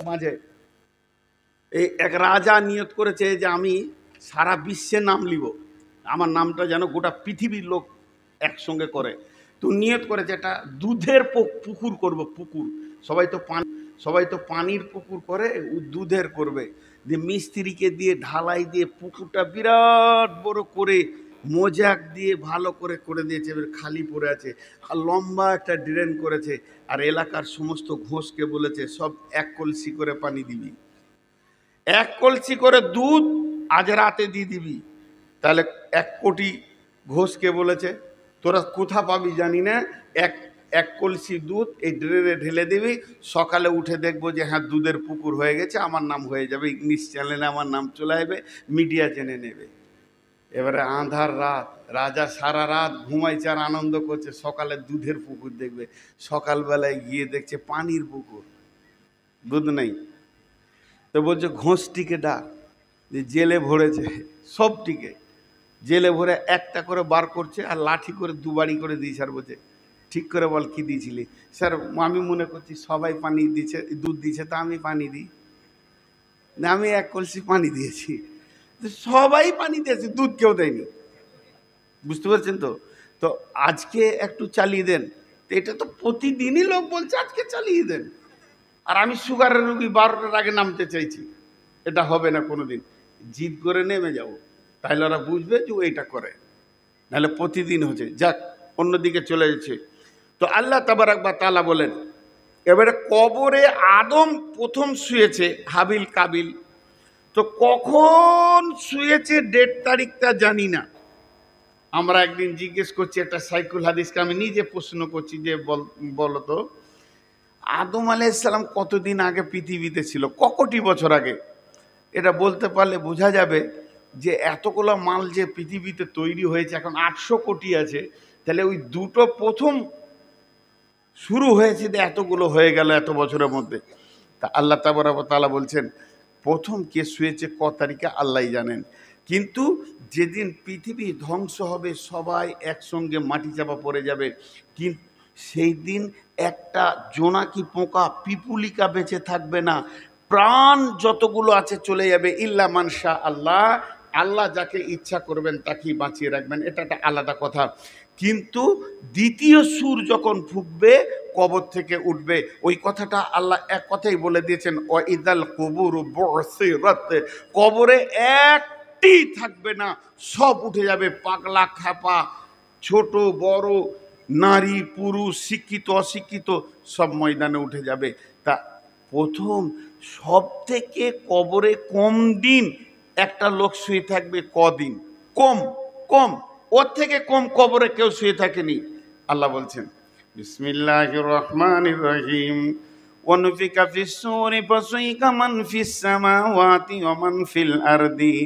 মাঝে এই এক রাজা নিয়ত করেছে যে আমি সারা বিশ্বে নাম লিব, আমার নামটা যেন গোটা পৃথিবীর লোক একসঙ্গে করে। তো নিয়ত করেছে এটা দুধের পুকুর করব, পুকুর। সবাই তো পানির পুকুর করে, দুধের করবে। যে মিস্ত্রিকে দিয়ে ঢালাই দিয়ে পুকুরটা বিরাট বড় করে মোজাক দিয়ে ভালো করে করে দিয়েছে, এবার খালি পড়ে আছে। আর লম্বা একটা ড্রেন করেছে, আর এলাকার সমস্ত ঘোষকে বলেছে সব এক কলসি করে পানি দিবি, এক কলসি করে দুধ আজ রাতে দিয়ে দিবি। তাহলে 1 কোটি ঘোষকে বলেছে তোরা কোথা পাবি জানি না, এক কলসি দুধ এই ড্রেনে ঢেলে দিবি, সকালে উঠে দেখবো যে হ্যাঁ দুধের পুকুর হয়ে গেছে, আমার নাম হয়ে যাবে, ইংলিশ চ্যানেলে আমার নাম চলে আসবে, মিডিয়া জেনে নেবে। এবারে আঁধার রাত, রাজা সারা রাত ঘুমাইছে আর আনন্দ করছে, সকালে দুধের পুকুর দেখবে। সকালবেলায় গিয়ে দেখছে পানির পুকুর, দুধ নেই। তো বলছে ঘোষটিকে ডাক, যে জেলে ভরেছে সবটিকে, জেলে ভরে একটা করে বার করছে আর লাঠি করে 2 বাড়ি করে দিয়েছে। আর বলছে ঠিক করে বল কি দিয়েছিলি? স্যার আমি মনে করছি সবাই পানি দিচ্ছে, দুধ দিচ্ছে, তা আমি পানি দিই না, আমি 1 কলসি পানি দিয়েছি। সবাই পানি দিয়েছে, দুধ কেউ দেয়নি। বুঝতে পারছেন তো? তো আজকে একটু চালিয়ে দেন। এটা তো প্রতিদিনই লোক বলছে আজকে চালিয়ে দেন, আর আমি সুগারের রুগী 12টার আগে নামতে চাইছি। এটা হবে না কোনোদিন, জিদ করে নেমে যাব, তাহলে ওরা বুঝবে যে এইটা করে, নাহলে প্রতিদিন হচ্ছে। যাক, অন্যদিকে চলে যাচ্ছে। তো আল্লাহ তাবারাক ওয়া তাআলা বলেন, এবারে কবরে আদম প্রথম শুয়েছে, হাবিল কাবিল। তো কখন শুয়েছে ডেট তারিখটা জানি না। আমরা একদিন জিজ্ঞেস করছি একটা সাইকুল হাদিসকে, আমি নিজে প্রশ্ন করছি যে বলো তো আদম আলাইহিস সালাম কতদিন আগে পৃথিবীতে ছিল, কোটি বছর আগে? এটা বলতে পারলে বোঝা যাবে যে এতগুলো মাল যে পৃথিবীতে তৈরি হয়েছে, এখন 800 কোটি আছে, তাহলে ওই দুটো প্রথম শুরু হয়েছে, এতগুলো হয়ে গেল এত বছরের মধ্যে। তা আল্লাহ তাবারাক ওয়া তাআলা বলছেন প্রথম কে শুয়েছে ক তারিখে আল্লাহই জানেন। কিন্তু যেদিন পৃথিবী ধ্বংস হবে, সবাই একসঙ্গে মাটি চাপা পড়ে যাবে, কিন্তু সেই দিন একটা জোনাকি পোকা পিপুলিকা বেঁচে থাকবে না, প্রাণ যতগুলো আছে চলে যাবে। ইল্লা মান শা আল্লাহ, আল্লাহ যাকে ইচ্ছা করবেন তাকেই বাঁচিয়ে রাখবেন, এটা একটা আলাদা কথা। কিন্তু দ্বিতীয় সুর যখন ফুঁকবে কবর থেকে উঠবে, ওই কথাটা আল্লাহ এক কথাই বলে দিয়েছেন, ওয়া ইদাল কুবুরু বুসিরাত, কবরে একটি থাকবে না, সব উঠে যাবে। পাগলা খাপা, ছোট বড়, নারী পুরুষ, শিক্ষিত অশিক্ষিত, সব ময়দানে উঠে যাবে। তা প্রথম সব থেকে কবরে কম দিন একটা লোক শুয়ে থাকবে, কদিন? কম, ওর থেকে কম কবরে কেউ শুয়ে থাকেনি। আল্লাহ বলছেন বিসমিল্লাহির রহমানির রহিম, ওয়ানুফিকা ফিস-সূরি ফাসইকা মান ফিস-সামাওয়াতি ওয়া মান ফিল আরদি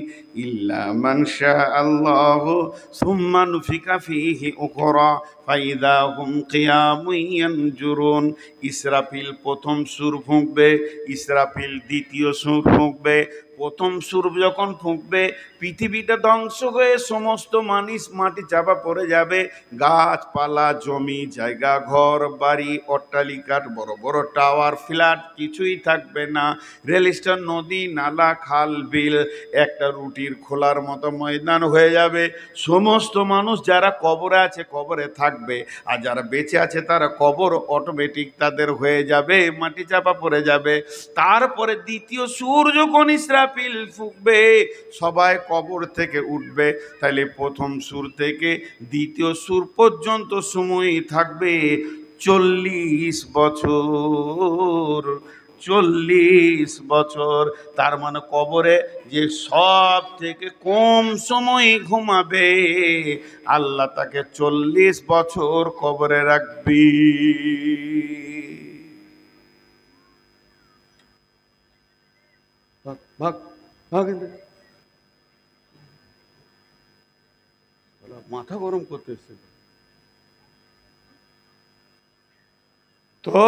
ইল্লা মান শাআল্লাহু সুম্মা নুফিকা ফীহি উখরা ফাইদা হুম কিয়ামুন ইয়ানজুরুন। ইসরাফিল প্রথম সুর ফুঁকবে, ইসরাফিল দ্বিতীয় সুর ফুঁকবে। প্রথম সুর যখন ফুঁকবে পৃথিবীটা ধ্বংস হয়ে সমস্ত মানুষ মাটি চাপা পড়ে যাবে, গাছপালা, জমি জায়গা, ঘর বাড়ি, অট্টালিকার বড় বড় টাওয়ার, ফ্ল্যাট কিছুই থাকবে না। রেল স্টেশন, নদী নালা, খাল বিল একটা রুটির খোলার মতো ময়দান হয়ে যাবে। সমস্ত মানুষ যারা কবরে আছে কবরে থাকবে, আর যারা বেঁচে আছে তারা কবর অটোমেটিক তাদের হয়ে যাবে, মাটি চাপা পড়ে যাবে। তারপরে দ্বিতীয় সুর যখন ইসরাফিল ফুঁকবে সবাই কবর থেকে উঠবে। তাহলে প্রথম সুর থেকে দ্বিতীয় সুর পর্যন্ত সময় থাকবে 40 বছর। 40 বছর, তার মানে কবরে যে সব থেকে কম সময় ঘুমাবে আল্লাহ তাকে 40 বছর কবরে রাখবি। মাথা গরম করতেছে তো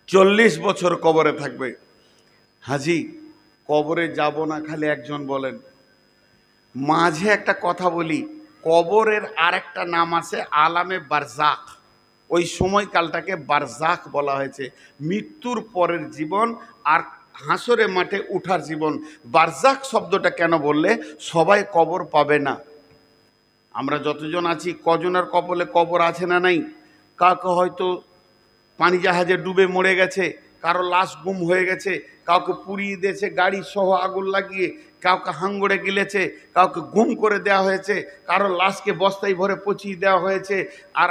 40 বছর কবরে থাকবে। হাজি কবরে যাব না, খালি একজন বলেন। মাঝে একটা কথা বলি, কবরের আরেকটা নাম আছে আলামে বারজাক। ওই সময়কালটাকে বারজাখ বলা হয়েছে, মৃত্যুর পরের জীবন আর হাসরে মাঠে উঠার জীবন। বারজাখ শব্দটা কেন বললে, সবাই কবর পাবে না। আমরা যতজন আছি কজনের কপালে কবর আছে না নাই? কাউকে হয়তো পানি জাহাজে ডুবে মরে গেছে, কারো লাশ গুম হয়ে গেছে, কাউকে পুড়িয়ে দিয়েছে গাড়ি সহ আগুন লাগিয়ে, কাউকে হাঙ্গড়ে গিলেছে, কাউকে গুম করে দেওয়া হয়েছে, কারো লাশকে বস্তায় ভরে পচিয়ে দেওয়া হয়েছে। আর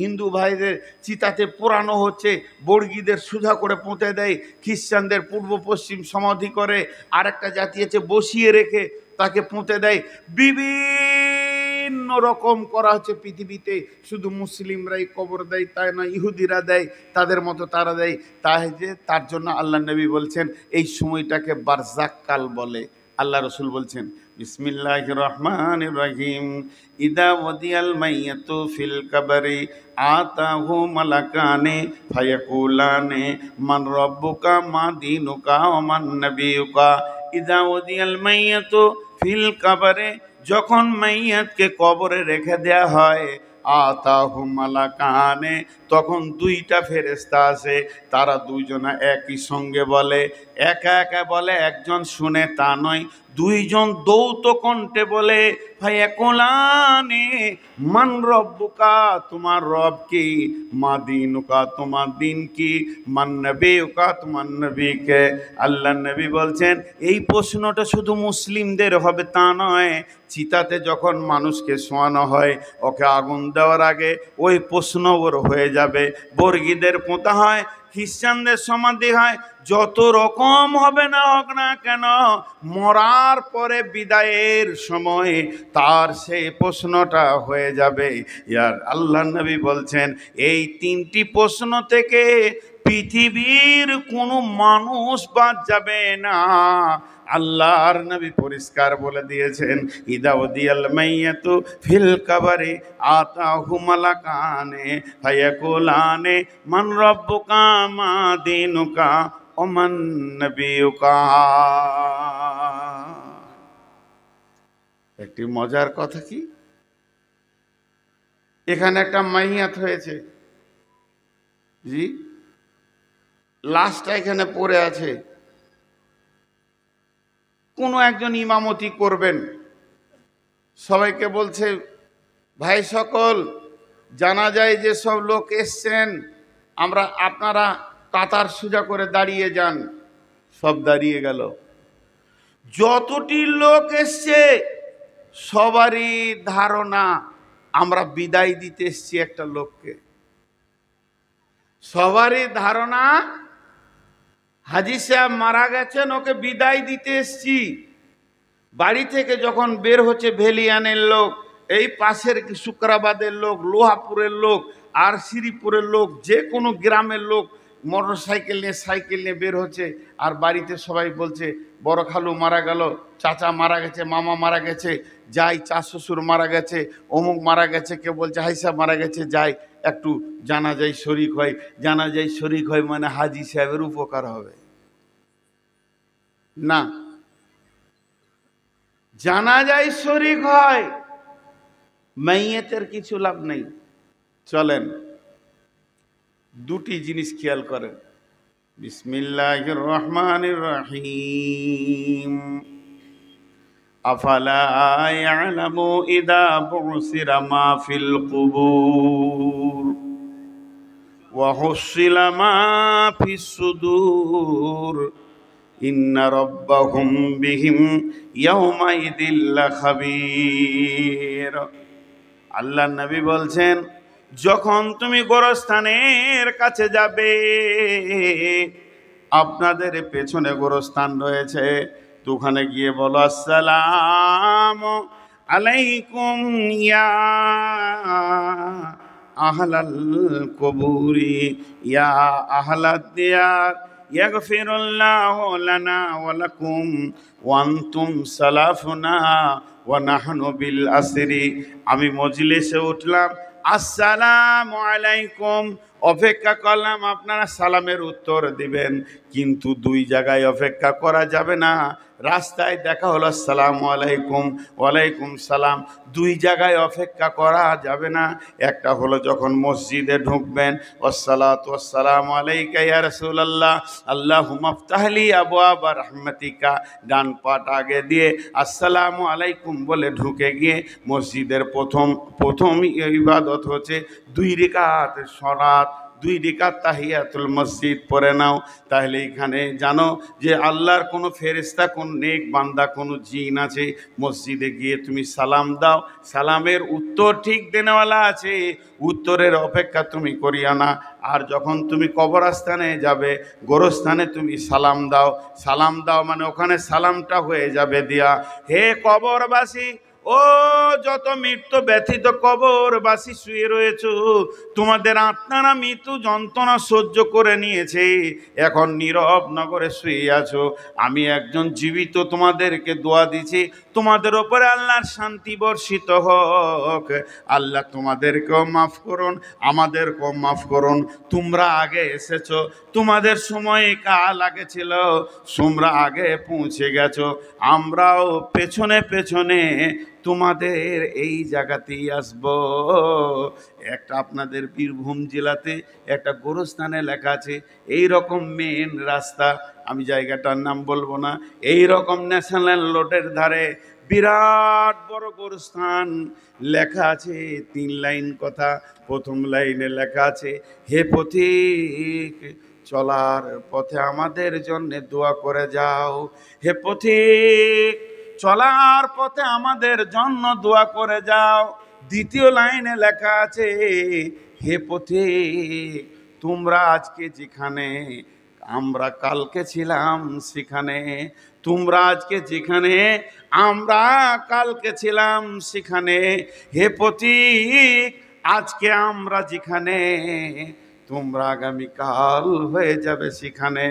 হিন্দু ভাইদের চিতাতে পোড়ানো হচ্ছে, বর্গীদের সুধা করে পুঁতে দেয়, খ্রিস্টানদের পূর্ব পশ্চিম সমাধি করে, আর একটা জাতি আছে বসিয়ে রেখে তাকে পুঁতে দেয়। বিভিন্ন রকম করা হচ্ছে পৃথিবীতে। শুধু মুসলিমরাই কবর দেয় তাই না, ইহুদিরা দেয়, তাদের মতো তারা দেয়। তাই যে তার জন্য আল্লাহ নবী বলছেন এই সময়টাকে বারজাক কাল বলে। আল্লাহ রসুল বলছেন বিসমিল্লাহির রহমানির রহিম, ইদা ওয়াদিয়াল মাইয়াতু ফিল কবরি আতাহু মালাকানে ফায়াকুলানে মান রাব্বুকা মা দীনুকা ওয়া মান নবিয়ুকা। ইদা ওয়াদিয়াল মাইয়াতু ফিল কবরে, যখন মাইয়াতকে কবরে রেখে দেয়া হয়, আতাহু মালাকানে, তখন দুইটা ফেরেশতা আছে, তারা দুইজনা একই সঙ্গে বলে, একা একা বলে, একজন শুনে তা নয়, দুইজন দৌত কণ্ঠে বলে, ফায়াকুলানে মান রব্বুকা, তোমার রব কি, মা দীনুকা, তোমার দিন কি, মান নবিয়ুকা, তোমার নবীকে। আল্লাহ নবী বলছেন এই প্রশ্নটা শুধু মুসলিমদের হবে তা নয়, চিতাতে যখন মানুষকে শোয়ানো হয়, ওকে আগুন দেওয়ার আগে ওই প্রশ্ন ওর হয়ে যাবে। বর্গীদের পোঁতা হয়, খ্রিস্টানদের সমাধি হয়, যত রকম হবে না হোক না কেন, মরার পরে বিদায়ের সময় তার সেই প্রশ্নটা হয়ে যাবে। ইয়ার আল্লাহ নবী বলছেন এই তিনটি প্রশ্ন থেকে পৃথিবীর কোনো মানুষ বাদ যাবে না। আল্লাহর নবী পরিষ্কার বলে দিয়েছেন, ইদা ওদিয়াল মাইয়াতু ফিল কবরি আতাহু মালাকানে ফায়াকুলানে মান রাব্বুকা মা দীনুকা ওয়া মান নবিয়ুকা। একটি মজার কথা কি, এখানে একটা মাইয়াত হয়েছে, জি, লাশটা এখানে পড়ে আছে, কোনো একজন ইমামতি করবেন, সবাইকে বলছে ভাই সকল, জানা যায় যে সব লোক এসছেন, আপনারা কাতার সোজা করে দাঁড়িয়ে যান। সব দাঁড়িয়ে গেল। যতটি লোক এসছে সবারই ধারণা আমরা বিদায় দিতে এসছি একটা লোককে। সবারই ধারণা হাজী সাহেব মারা গেছেন, ওকে বিদায় দিতে এসছি। বাড়ি থেকে যখন বের হচ্ছে ভেলিয়ানের লোক, এই পাশের শুক্রাবাদের লোক, লোহাপুরের লোক, আর শ্রীপুরের লোক, যে কোনো গ্রামের লোক মোটর সাইকেল নিয়ে সাইকেল নিয়ে বের হচ্ছে, আর বাড়িতে সবাই বলছে বড় খালু মারা গেল, চাচা মারা গেছে, মামা মারা গেছে, যাই, চা শ্বশুর মারা গেছে, অমুক মারা গেছে, কেউ বলছে হাইসা মারা গেছে, যাই একটু জানাজায় শরিক হয়। জানাজায় শরিক হয় মানে হাজী সাহেবের উপকার হবে না, জানাজায় শরিক হয়, মাইয়াতের কিছু লাভ নেই। চলেন দুটি জিনিস খেয়াল করেন। বিসমিল্লাহির রহমানির রহিম, আফালা ইয়ালামু ইদা বুসিরা মা ফিল কুবুর ওয়া হুসিলা মা ফিস সুদূর ইন্না রাব্বাহুম বিহিম ইয়াউমাইদিল লাখাবীর। আল্লাহ নবী বলছেন যখন তুমি গোরস্থানের কাছে যাবে, আপনাদের পেছনে গোরস্থান রয়েছে, তো ওখানে গিয়ে বলো আসসালামু আলাইকুম ইয়া আহলাল কবুরি ইয়া আহলাদ দিয়ার ইয়াগফিরুল্লাহু লানা ওয়া লাকুম ওয়া আনতুম সালাফুনা ওয়া নাহনু বিল আসরি। আমি মজলিসে উঠলাম, আসসালামু আলাইকুম, অপেক্ষা করলাম আপনারা সালামের উত্তর দিবেন, কিন্তু দুই জায়গায় অপেক্ষা করা যাবে না। রাস্তায় দেখা হলো, আসসালামু আলাইকুম, ওয়ালাইকুম সালাম। দুই জায়গায় অপেক্ষা করা যাবে না। একটা হলো যখন মসজিদে ঢুকবেন, ওয়াসসালাতু ওয়াসসালামু আলাইকা ইয়া রাসূলুল্লাহ, আল্লাহুম্মা ইফতাহলি আবওয়াবা রাহমাতিকা, ডান পাট আগে দিয়ে আসসালামু আলাইকুম বলে ঢুকে গিয়ে মসজিদের প্রথম ইবাদত হচ্ছে 2 রাকাত সালাত, 2 রাকাত তাহিয়াতুল মসজিদ পড়ে নাও। তাহলে এখানে জানো যে আল্লাহর কোনো ফেরেশতা, কোন নেক বান্দা, কোনো জিন আছে, মসজিদে গিয়ে তুমি সালাম দাও, সালামের উত্তর ঠিক দেনেওয়ালা আছে, উত্তরের অপেক্ষা তুমি করিয়া না। আর যখন তুমি কবরস্থানে যাবে, গোরস্থানে তুমি সালাম দাও, সালাম দাও মানে ওখানে সালামটা হয়ে যাবে দিয়া, হে কবরবাসী, ও যত মৃত্যু ব্যথিত কবরবাসী শুয়ে রয়েছে, তোমাদের আত্মারা মৃত্যু যন্ত্রণা সহ্য করে নিয়েছে, এখন নীরব নগরে শুয়ে আছো, আমি একজন জীবিত তোমাদেরকে দোয়া দিছি, তোমাদের ওপরে আল্লাহর শান্তি বর্ষিত হোক। আল্লাহ তোমাদেরকেও মাফ করুন, আমাদেরকেও মাফ করুন। তোমরা আগে এসেছো, তোমাদের সময় কাল আগে ছিল, তোমরা আগে পৌঁছে গেছো, আমরাও পেছনে পেছনে তোমাদের এই জায়গাতেই আসব। একটা আপনাদের বীরভূম জেলাতে একটা গোরস্থানে লেখা আছে, এই রকম মেন রাস্তা, আমি জায়গাটার নাম বলবো না, এই রকম ন্যাশনাল রোডের ধারে বিরাট বড় গোরস্থান, লেখা আছে 3 লাইন কথা। প্রথম লাইনে লেখা আছে, হে পথিক, চলার পথে আমাদের জন্য দোয়া করে যাও। হে পথিক, চলার পথে আমাদের জন্য দোয়া করে যাও। দ্বিতীয় লাইনে লেখা আছে, হে পথিক, তোমরা আজকে যেখানে, আমরা কালকে ছিলাম সেখানে, তোমরা আজকে যেখানে, আমরা কালকে ছিলাম সেখানে। হে পথিক, আজকে আমরা যেখানে, তোমরা আগামীকাল হয়ে যাবে সেখানে।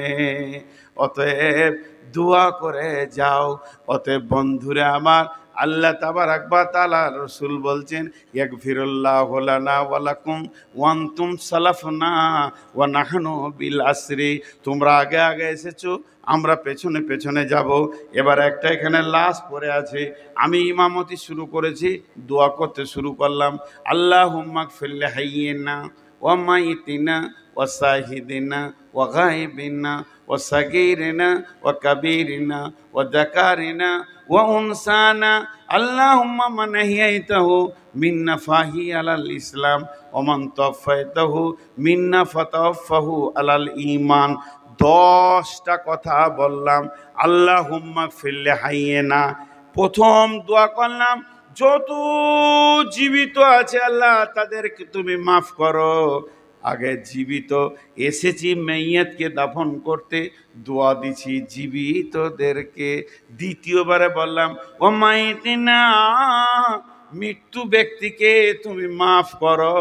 অতএব দোয়া করে যাও। অতএব বন্ধুরে আমার, আল্লাহ তাবারাক ওয়া তাআলা, রাসূল বলছেন, ইয়াগফিরুল্লাহু লানা ওয়া লাকুম ওয়া আনতুম সালাফনা ওয়া নাহনু বিল আসরি। তোমরা আগে আগে এসেছো, আমরা পেছনে পেছনে যাব। এবার একটা এখানে লাশ পড়ে আছে, আমি ইমামতি শুরু করেছি, দোয়া করতে শুরু করলাম, আল্লাহুম্মা গফির লিহাইয়িনা ওয়া মাইতিনা ওয়া শাহিদিনা ওয়া গায়বিনা ওয়া সাগীরিনা ওয়া কাবীরিনা ওয়া যাকারিনা ওয়া উনসানা, আল্লাহুম্মা মান আহইয়াইতাহু মিন্না ফাহি আলাল ইসলাম ওয়া মান তাওফাইতাহু মিন্না ফাতাওফাহু আলাল ঈমান। 10টা কথা বললাম। আল্লাহুম্মা গফির লিহাইয়িনা, প্রথম দোয়া করলাম, যত জীবিত আছে আল্লাহ তাদেরকে তুমি মাফ করো। আগে জীবিত এসেছি মাইয়াতকে দাফন করতে, দোয়া দিছি জীবিতদেরকে। দ্বিতীয়বারে বললাম, ও মাইতিনা, মৃত্যু ব্যক্তিকে তুমি মাফ করো।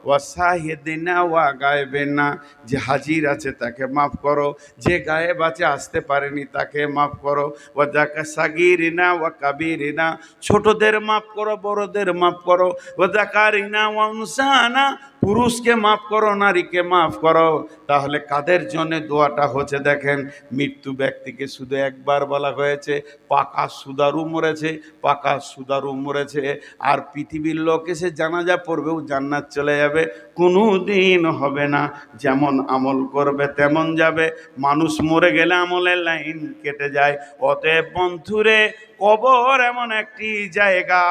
ওয়া শাহিদিনা ওয়া গায়বিনা, যে হাজির আছে তাকে মাফ করো, যে গায়েব আছে আসতে পারেনি তাকে মাফ করো। ওয়া যাকা সাগীরিনা ওয়া কাবীরিনা, ছোটদের মাফ করো, বড়দের মাফ করো। ওয়া যাকারিনা ওয়া উনসানা, পুরুষকে মাফ করো, নারীকে মাফ করো। তাহলে কাদের জন্য দোয়াটা হচ্ছে দেখেন, মৃত্যু ব্যক্তিকে শুধু একবার বলা হয়েছে, পাকা সুদারু মরেছে, পাকা সুদারু মরেছে, আর পৃথিবীর লোক এসে জানাজা পড়বেও জান্নাত চলে যাবে, কোনো দিন হবে না। যেমন আমল করবে তেমন যাবে, মানুষ মরে গেলে আমলের লাইন কেটে যায়। অতএব বন্ধুরে, কবর এমন একটি জায়গা,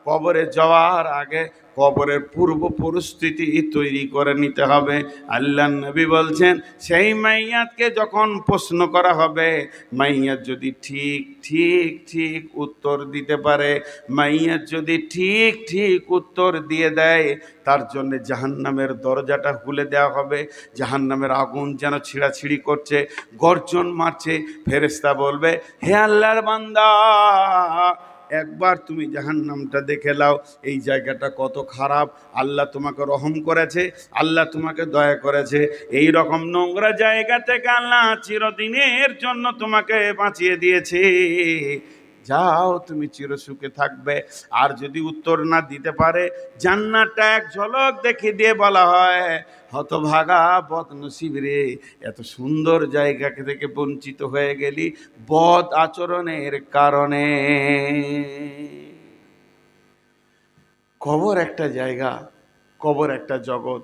কবরে যাওয়ার আগে কবরের পূর্ব পরিস্থিতি তৈরি করে নিতে হবে। আল্লাহ নবী বলছেন, সেই মাইয়াতকে যখন প্রশ্ন করা হবে, মাইয়াত যদি ঠিক ঠিক ঠিক উত্তর দিতে পারে, মাইয়াত যদি ঠিক ঠিক উত্তর দিয়ে দেয়, তার জন্য জাহান্নামের দরজাটা খুলে দেওয়া হবে। জাহান্নামের আগুন যেন ছিঁড়াছিঁড়ি করছে, গর্জন মারছে। ফেরেশতা বলবে, হে আল্লাহর বান্দা, একবার তুমি জাহান্নামটা দেখে নাও, এই জায়গাটা কত খারাপ। আল্লাহ তোমাকে রহম করেছে, আল্লাহ তোমাকে দয়া করেছে, এই রকম নোংরা জায়গা থেকে আল্লাহ চিরদিনের জন্য তোমাকে বাঁচিয়ে দিয়েছে। যাও তুমি চিরসুখে থাকবে। আর যদি উত্তর না দিতে পারে, জান্নাতটা এক ঝলক দেখে দিয়ে বলা হয়, হতভাগা বদনসিব রে, এত সুন্দর জায়গা থেকে বঞ্চিত হয়ে গেলি বদ আচরণের কারণে। কবর একটা জায়গা, কবর একটা জগৎ।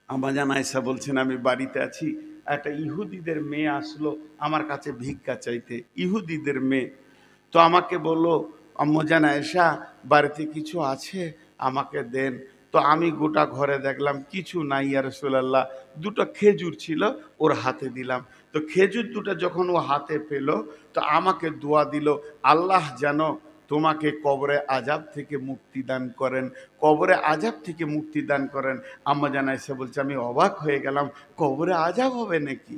আমাজান আয়েশা বলছেন, আমি বাড়িতে আছি, একটা ইহুদিদের মেয়ে আসলো আমার কাছে ভিক্ষা চাইতে, ইহুদিদের মেয়ে। তো আমাকে বললো, আম্মাজান আয়েশা বাড়িতে কিছু আছে, আমাকে দেন। তো আমি গোটা ঘরে দেখলাম কিছু নাই ইয়া রাসূলুল্লাহ। দুটো খেজুর ছিল, ওর হাতে দিলাম। তো খেজুর দুটো যখন ও হাতে পেল, তো আমাকে দোয়া দিল, আল্লাহ যেন তোমাকে কবরে আজাব থেকে মুক্তি দান করেন, কবরে আজাব থেকে মুক্তি দান করেন। আম্মাজান আয়েশা বলছে, আমি অবাক হয়ে গেলাম, কবরে আজাব হবে নাকি,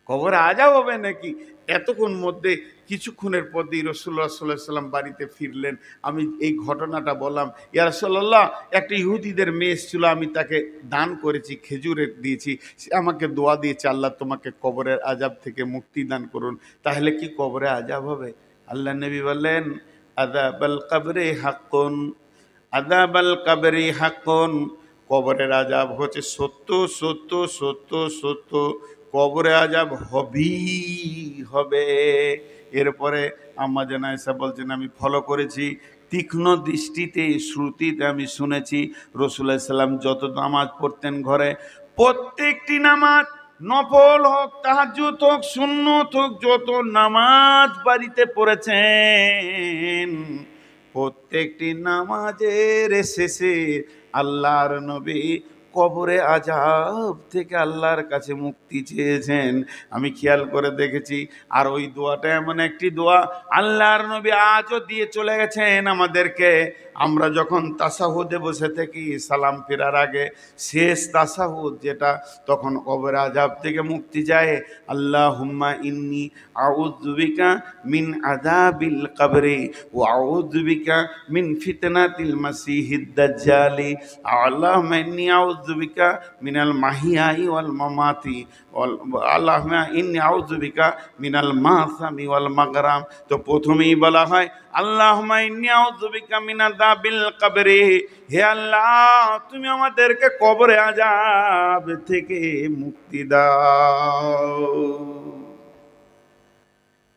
কবরে আজাব হবে নাকি? এতক্ষণ মধ্যে কিছুক্ষণের পরই রাসূলুল্লাহ সাল্লাল্লাহু আলাইহি সাল্লাম বাড়িতে ফিরলেন। আমি এই ঘটনাটা বললাম, ইয়া রাসূলুল্লাহ, একটা ইহুদিদের মেয়ে এসেছিল, আমি তাকে দান করেছি, খেজুরের দিয়েছি, সে আমাকে দোয়া দিয়েছে, আল্লাহ তোমাকে কবরের আজাব থেকে মুক্তি দান করুন। তাহলে কি কবরে আজাব হবে? আল্লাহ নবী বললেন, আযাবাল কবরি হাক্কুন, আযাবাল কবরি হাক্কুন, কবরের আজাব হচ্ছে সত্য, সত্য, সত্য, সত্য, কবরে আজাব হবেই হবে। এরপরে আম্মাজান আয়েশা বলছেন, আমি ফলো করেছি, তীক্ষ্ণ দৃষ্টিতে শ্রুতিতে আমি শুনেছি, রাসূলুল্লাহ সাল্লাল্লাহু আলাইহি সাল্লাম যত নামাজ পড়তেন ঘরে, প্রত্যেকটি নামাজ, নফল হোক, তাহাজ্জুদ হোক, সুন্নত হোক, যত নামাজ বাড়িতে পড়েছেন, প্রত্যেকটি নামাজের শেষে আল্লাহর নবী কবরে আজাব থেকে আল্লাহর কাছে মুক্তি চেয়েছেন। আমি খেয়াল করে দেখেছি। আর ওই দোয়াটা এমন একটি দোয়া আল্লাহর নবী আজও দিয়ে চলে গেছেন আমাদেরকে। আমরা যখন তাসাহুদে বসে থাকি সালাম ফেরার আগে, শেষ তাসাহুদ যেটা, তখন কবরে আজাব থেকে মুক্তি যায়, আল্লাহুম্মা ইন্নী আউযু বিকা মিন আযাবিল কবরি ওয়া আউযু বিকা মিন ফিতনাতিল মাসিহিদ দাজ্জালি, আল্লাহুম্মা ইন্নী আউযু বিকা মিনাল মাহিয়াই ওয়াল মামাতি, আল্লাহুম্মা ইন্নী আউযু বিকা মিনাল মাসামি ওয়াল মাগরাম। তো প্রথমেই বলা হয়, আল্লাহুম্মা ইন্নী আউযু বিকা মিন আযাবিল কবরি, হে আল্লাহ তুমি আমাদেরকে কবরে আযাব থেকে মুক্তি দাও।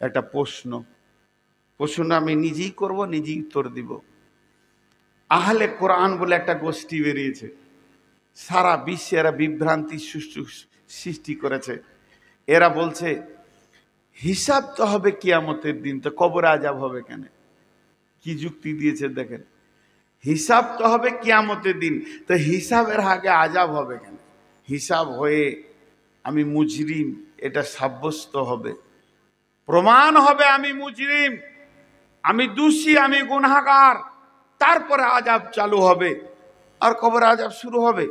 একটা প্রশ্ন আমি নিজেই করব, নিজেই উত্তর দিব। আহলে কোরআন বলে একটা গোষ্ঠী বেরিয়েছে, সারা বিশ্বে এরা বিভ্রান্তি সৃষ্টি করেছে। এরা বলছে হিসাব তো হবে কিয়ামতের দিন, তো কবরে আযাব হবে কেন? কি যুক্তি দিয়েছে দেখেন, হিসাব তো হবে কিয়ামতের দিন, তো হিসাবের আগে আযাব হবে কেন? হিসাব হয়ে আমি মুজরিম এটা সাব্যস্ত হবে, প্রমাণ হবে আমি মুজরিম, আমি দোষী, আমি গুনাহগার, তারপরে আযাব চালু হবে, আর কবরে আযাব শুরু হবে,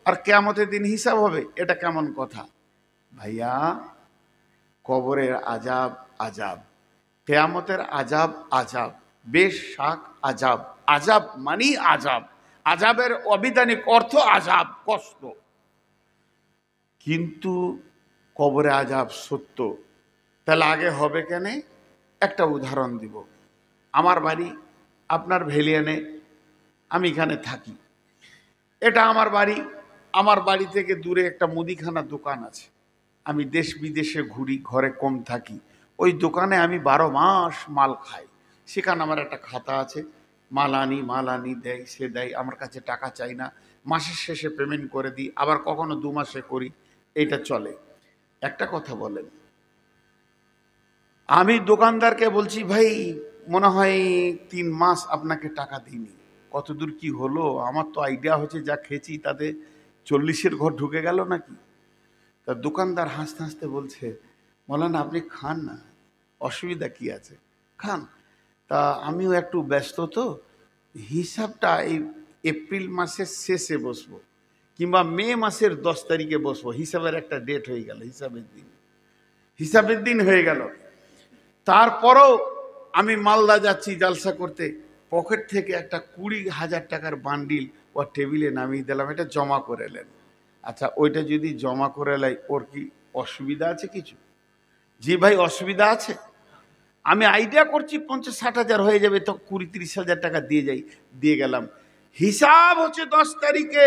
আর কিয়ামতের দিন হিসাব হবে। এটা কেমন কথা ভাইয়া? কবরের আযাব আযাব, কিয়ামতের আযাব আযাব, বেশ শাক আযাব, আযাব মানে আযাব, আযাবের অবিধানিক অর্থ আযাব, কষ্ট। কিন্তু কবরে আযাব সত্য, তাহলে আগে হবে কেন? একটা উদাহরণ দিব। আমার বাড়ি আপনার ভেলিয়ানে, আমি এখানে থাকি, এটা আমার বাড়ি। আমার বাড়ি থেকে দূরে একটা মুদিখানা দোকান আছে, আমি দেশ বিদেশে ঘুরি, ঘরে কম থাকি, ওই দোকানে আমি 12 মাস মাল খাই। সেখানে আমার একটা খাতা আছে, মাল আনি দেয়, সে দেয়, আমার কাছে টাকা চাই না, মাসের শেষে পেমেন্ট করে দিই, আবার কখনো 2 মাসে করি, এটা চলে। একটা কথা বলেন, আমি দোকানদারকে বলছি, ভাই মনে হয় 3 মাস আপনাকে টাকা দিইনি, কতদূর কি হলো? আমার তো আইডিয়া হচ্ছে যা খেয়েছি তাতে 40-এর ঘর ঢুকে গেল নাকি। তা দোকানদার হাসতে হাসতে বলছে, মৌলানা আপনি খান না, অসুবিধা কি আছে, খান। তা আমিও একটু ব্যস্ত, তো হিসাবটা এই এপ্রিল মাসের শেষে বসবো, কিংবা মে মাসের 10 তারিখে বসবো, হিসাবের একটা ডেট হয়ে গেল, হিসাবের দিন হয়ে গেল। তারপরও আমি মালদা যাচ্ছি জালসা করতে, পকেট থেকে একটা 20,000 টাকার বান্ডিল ও টেবিলে নামিয়ে দিলাম, এটা জমা করে এলেন। আচ্ছা, ওইটা যদি জমা করে লাই, ওর কি অসুবিধা আছে কিছু? জি ভাই, অসুবিধা আছে? আমি আইডিয়া করছি 50-60 হাজার হয়ে যাবে, তো 20-30 হাজার টাকা দিয়ে গেলাম। হিসাব হচ্ছে 10 তারিখে।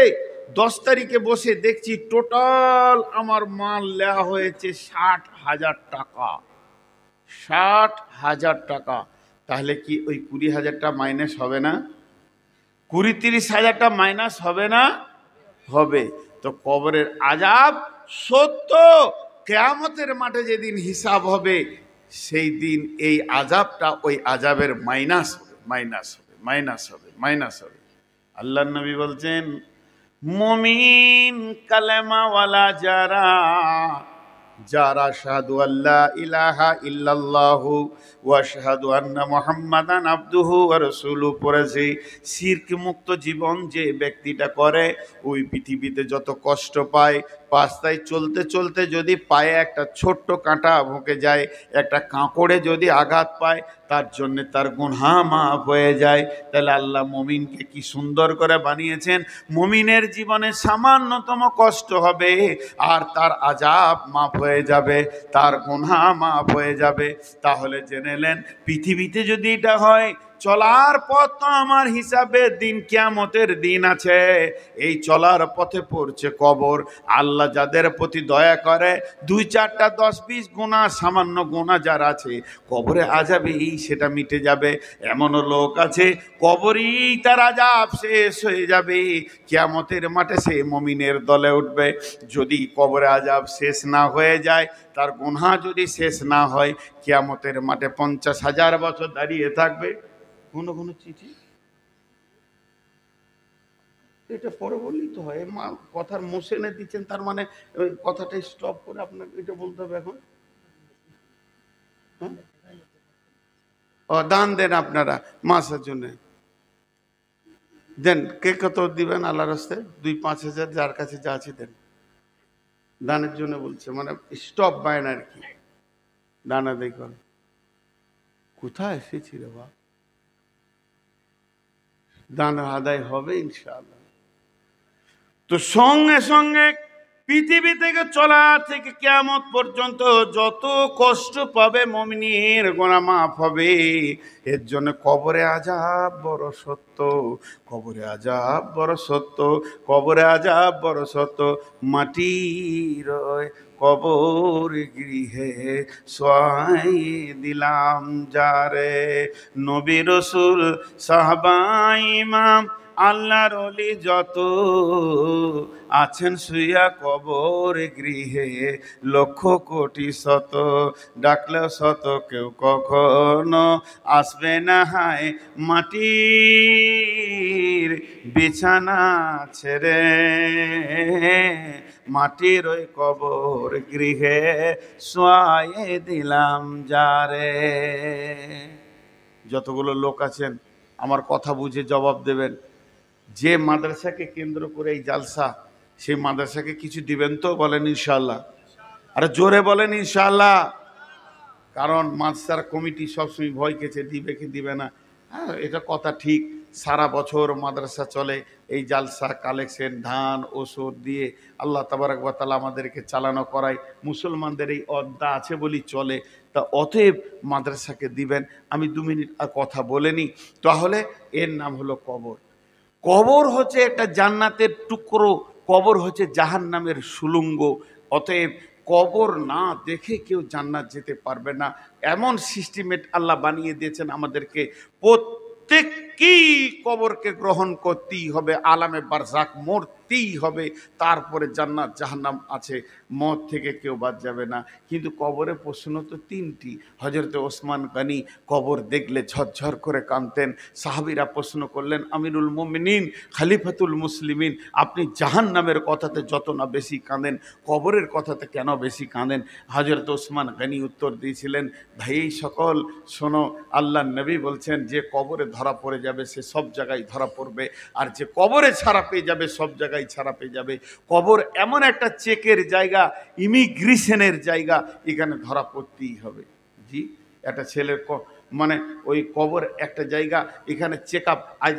10 তারিখে বসে দেখছি টোটাল আমার মাল নেওয়া হয়েছে 60,000 টাকা। 60,000 টাকা। তাহলে কি ওই 20,000টা মাইনাস হবে না? 20-30 হাজারটা মাইনাস হবে না? হবে। তো কবরের আযাব সত্য। কিয়ামতের মাঠে যেদিন হিসাব হবে সেই দিন এই আযাবটা ওই আযাবের মাইনাস হবে, মাইনাস হবে, মাইনাস হবে, মাইনাস হবে। আল্লাহর নবী বলছেন, মুমিন কালেমাওয়ালা যারা যারা শাহাদু আল্লাহ ইলাহা ইল্লাল্লাহু ওয়া শাহাদু আন্না মুহাম্মাদান আবদুহু ওয়া রাসূলুহু পড়েছে, শিরক মুক্ত জীবন যে ব্যক্তিটা করে, ওই পৃথিবীতে যত কষ্ট পায়, রাস্তায় চলতে চলতে যদি পায়ে একটা ছোট্ট কাঁটা ভুকে যায়, একটা কাঁকড়ে যদি আঘাত পায়, তার জন্যে তার গুনাহ মাফ হয়ে যায়। তাহলে আল্লাহ মুমিনকে কি সুন্দর করে বানিয়েছেন। মুমিনের জীবনে সামান্যতম কষ্ট হবে আর তার আযাব মাফ হয়ে যাবে, তার গুনাহ মাফ হয়ে যাবে। তাহলে জেনে নেন, পৃথিবীতে যদি এটা হয়, চলার পথ তো আমার হিসাবে দিন কিয়ামতের দিন আছে। এই চলার পথে পড়ছে কবর। আল্লাহ যাদের প্রতি দয়া করে, 2-4টা 10-20 গুনাহ, সামান্য গুনাহ যার আছে, কবরে আযাবেই সেটা মিটে যাবে। এমনও লোক আছে কবরেই তার আযাব শেষ হয়ে যাবে, কিয়ামতের মাঠে সে মুমিনের দলে উঠবে। যদি কবরে আযাব শেষ না হয়ে যায়, তার গুনাহ যদি শেষ না হয়, কিয়ামতের মাঠে 50,000 বছর দাঁড়িয়ে থাকবে। কোনো কোনো চিঠি এটা পরে বললেই তো হয়। মা কথার মোশনে দিচ্ছেন, তার মানে ওই কথাটা স্টপ করে আপনাকে এটা বলতে হবে এখন। ও দান দেন আপনারা মাসের জন্য দেন। কে কত দিবেন আল্লাহ রাস্তায়? 2-5 হাজার যার কাছে যা আছে দেন। দানের জন্য বলছে, মানে স্টপ বায়ন আর কি। দান আদায় কর। কোথায় এসেছি রে বাবা? দান আদায় হবে ইনশাআল্লাহ। তো সঙ্গে সঙ্গে পৃথিবী থেকে চলা থেকে কিয়ামত পর্যন্ত যত কষ্ট পাবে মুমিনের গুনাহ মাফ হবে। এর জন্য কবরে আযাব বড় সত্য, কবরে আযাব বড় সত্য, কবরে আযাব বড় সত্য। মাটির কবর গৃহে শোয়াই দিলাম যারে, নবী রাসূল সাহাবা ইমাম আল্লাহর ওলি যত আছেন শুইয়া কবর গৃহে, লক্ষ কোটি শত ডাকলেও শত কেউ কখনো আসবে না হায় মাটির বিছানা ছেড়ে, মাটির ওই কবর গৃহে শোয়াইয়ে দিলাম যারে। যতগুলো লোক আছেন আমার কথা বুঝে জবাব দেবেন। যে মাদ্রাসাকে কেন্দ্র করে এই জালসা, সেই মাদ্রাসাকে কিছু দিবেন তো? বলেন ইনশাআল্লাহ। আরে জোরে বলেন ইনশাআল্লাহ। কারণ মাদ্রাসার কমিটি সবসময় ভয় খেয়েছে দিবে কি দিবে না। হ্যাঁ, এটা কথা ঠিক। সারা বছর মাদ্রাসা চলে, এই জালসা কালেকশন ধান ওষুধ দিয়ে আল্লাহ তাবারক ওয়া তাআলা আমাদেরকে চালানো করায়। মুসলমানদের এই অদ্দা আছে বলি চলে। তা অতএব মাদ্রাসাকে দিবেন। আমি 2 মিনিট আর কথা বলে নিই। তাহলে এর নাম হলো কবর। কবর হচ্ছে একটা জান্নাতের টুকরো, কবর হচ্ছে জাহান্নামের সুলঙ্গ। অতএব কবর না দেখে কেউ জান্নাত যেতে পারবে না। এমন সিস্টেমেট আল্লাহ বানিয়ে দিয়েছেন আমাদেরকে, প্রত্যেককেই কবরকে গ্রহণ করতেই হবে, আলামে বারজাক মরতেই হবে, তারপরে জান্নাত জাহান্নাম আছে, মত থেকে কেউ বাদ যাবে না। কিন্তু কবরে প্রশ্ন তো 3টি। হযরতে ওসমান গনি কবর দেখলে ঝরঝর করে কাঁদতেন। সাহাবীরা প্রশ্ন করলেন, আমিরুল মুমিনিন খলিফাতুল মুসলিমিন, আপনি জাহান্নামের কথাতে যত না বেশি কাঁদেন, কবরের কথাতে কেন বেশি কাঁদেন? হযরত ওসমান গনি উত্তর দিয়েছিলেন, ভাই সকল শোনো, আল্লাহর নবী বলছেন যে কবরে ধরা পড়ে যাবে সে সব জায়গায় ধরা পড়বে, আর যে কবরে ছাড়া পেয়ে যাবে সব জায়গায় ছাড়া পেয়ে যাবে। কবর এমন একটা চেকের জায়গা, ইমিগ্রেশনের জায়গা, এখানে ধরা পড়তেই হবে। জি, একটা ছেলের মানে ওই কবর একটা জায়গা, এখানে চেক আপ। আজ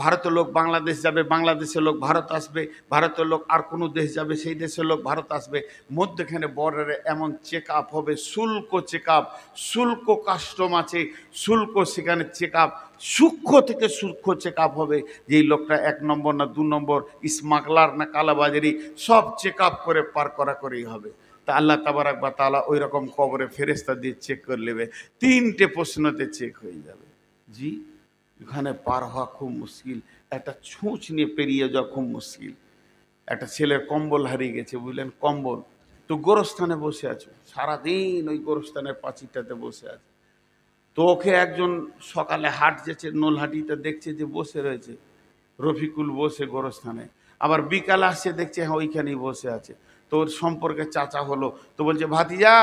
ভারতের লোক বাংলাদেশ যাবে, বাংলাদেশের লোক ভারত আসবে, ভারতের লোক আর কোনো দেশ যাবে, সেই দেশের লোক ভারত আসবে, মধ্যখানে বর্ডারে এমন চেক আপ হবে, শুল্ক চেক আপ, শুল্ক কাস্টম আছে, শুল্ক সেখানে চেক আপ, সূক্ষ্ম থেকে সূক্ষ্ম চেক আপ হবে, যে এই লোকটা 1 নম্বর না 2 নম্বর, স্মাগলার না কালাবাজারি, সব চেক আপ করে পার করেই হবে। তা আল্লাহ তাবারাক ওয়া তাআলা ওই রকম কবরে ফেরেশতা দিয়ে চেক করে নেবে, 3টে প্রশ্নতে চেক হয়ে যাবে। জি, এখানে পার হওয়া খুব মুশকিল, একটা ছুঁচ নিয়ে পেরিয়ে যাওয়া খুব মুশকিল। একটা ছেলের কম্বল হারিয়ে গেছে, বুঝলেন, কম্বল। তো গোরস্থানে বসে আছো, সারাদিন ওই গোরস্থানের পাঁচিরটাতে বসে আছে। তো ওকে একজন সকালে হাট যেছে, নোলহাটিতে দেখছে যে বসে রয়েছে রফিকুল, বসে গোরস্থানে। আবার বিকাল আসছে, দেখছে হ্যাঁ ওইখানেই বসে আছে। তোর সম্পর্কে চাচা হলো, তো বলছে ভাতিজা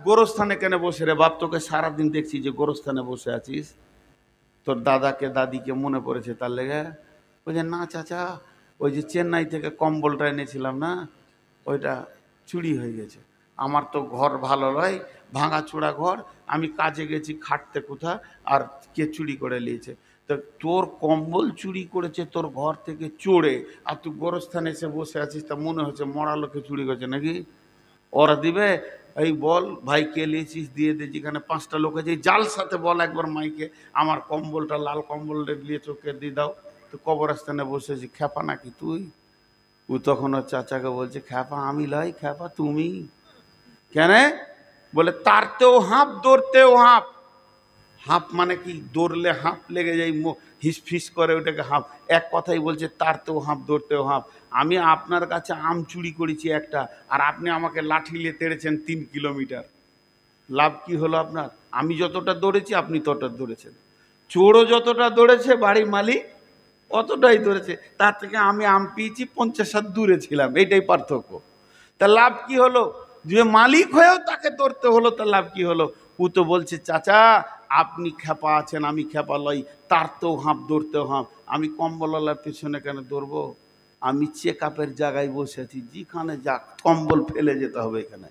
গোরস্থানে কেন বসে রে বাপ, তোকে সারাদিন দেখছি যে গোরস্থানে বসে আছিস, তোর দাদাকে দাদিকে মনে পড়েছে তার লেগে? বলছে না চাচা, ওই যে চেন্নাই থেকে কম্বলটা এনেছিলাম না, ওইটা চুরি হয়ে গেছে। আমার তো ঘর ভালো নয়, ভাঙা চূড়া ঘর, আমি কাজে গেছি খাটতে কোথা, আর কে চুরি করে নিয়েছে। তো তোর কম্বল চুরি করেছে তোর ঘর থেকে চড়ে, আর তুই গোরস্থানে এসে বসে আছিস, তা মনে হচ্ছে মরা লোকে চুরি করেছে নাকি? ওরা দিবে? এই বল ভাই কে নিয়েছিস, দিয়ে দে। যেখানে 5টা লোক আছে জাল সাথে বল একবার মাইকে, আমার কম্বলটা, লাল কম্বলটা নিয়ে চোখে দিয়ে দাও। তো কবরস্থানে বসেছি, খ্যাপা নাকি তুই? ও তখন ওর চাচাকে বলছে খ্যাপা আমি লয়, খ্যাপা তুমি। কেন? বলে তারতেও হাঁপ, দৌড়তেও হাঁপ। হাঁপ মানে কি? দৌড়লে হাঁপ লেগে যায়, হিস ফিস করে, ওটাকে হাঁপ। এক কথাই বলছে তারতেও হাঁপ, দৌড়তেও হাঁপ। আমি আপনার কাছে আম চুরি করেছি একটা, আর আপনি আমাকে লাঠি নিয়ে তেড়েছেন 3 কিলোমিটার। লাভ কি হলো আপনার? আমি যতটা দৌড়েছি আপনি ততটা দৌড়েছেন। চোরও যতটা দৌড়েছে, বাড়ির মালিক অতটাই দৌড়েছে। তার থেকে আমি আম পেয়েছি 50 হাত দূরে ছিলাম, এইটাই পার্থক্য। তা লাভ কি হলো? যে মালিক হয়েও তাকে দৌড়তে হলো, তা লাভ কি হলো? ও তো বলছে চাচা আপনি খ্যাপা আছেন, আমি খ্যাপা লই, তার তো হাঁপ, দৌড়তেও হাঁপ। আমি কম্বলওয়ালার পেছনে কেন দৌড়বো? আমি চেক আপের জায়গায় বসে আছি, যেখানে যাক কম্বল ফেলে যেতে হবে। এখানে